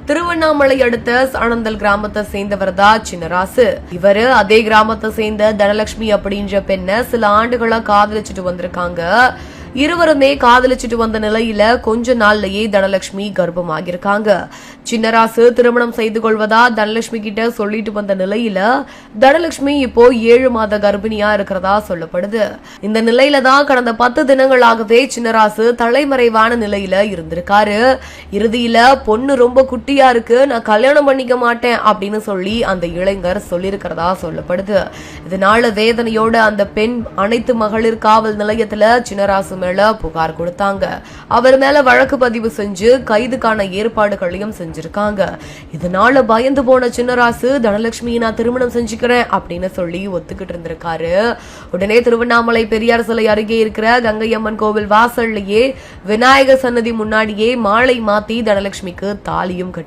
திருவண்ணாமலை அடுத்த சாணந்தல் கிராமத்தை சேர்ந்தவர் தான் சின்னராசு. இவரு அதே கிராமத்தை சேர்ந்த தனலட்சுமி அப்படின்ற பெண்ண சில ஆண்டுகளா காதலிச்சுட்டு வந்திருக்காங்க. இருவருமே காதலிச்சுட்டு வந்த நிலையில கொஞ்ச நாள்லயே தனலட்சுமி கர்ப்பமாகிருக்காங்க. சின்னராசு திருமணம் செய்து கொள்வதா தனலட்சுமி கிட்ட சொல்லிட்டு வந்த நிலையில தனலட்சுமி இப்போ 7 மாத கர்ப்பிணியா இருக்கிறதா சொல்லப்படுது. இந்த நிலையில தான் கடந்த 10 தினங்களாகவே சின்னராசு தலைமறைவான நிலையில இருந்திருக்காரு. இறுதியில பொண்ணு ரொம்ப குட்டியா இருக்கு, நான் கல்யாணம் பண்ணிக்க மாட்டேன் அப்படின்னு சொல்லி அந்த இளைஞர் சொல்லியிருக்கிறதா சொல்லப்படுது. இதனால வேதனையோட அந்த பெண் அனைத்து மகளிர் காவல் நிலையத்துல சின்னராசு மேல புகார் கொடுத்தாங்க. அவர் மேல வழக்கு பதிவு செஞ்சு கைதுக்கான ஏற்பாடுகளையும் செஞ்சிருக்காங்க. இதனால பயந்து போன சின்னராசு தனலட்சுமியை நான் திருமணம் செஞ்சுக்கிறேன் அப்படின்னு சொல்லி ஒத்துக்கிட்டு இருந்திருக்காரு. உடனே திருவண்ணாமலை பெரியார் சிலை அருகே இருக்கிற கங்கையம்மன் கோவில் வாசல்லையே விநாயகர் சன்னதி முன்னாடியே மாலை மாத்தி தனலட்சுமிக்கு தாலியும்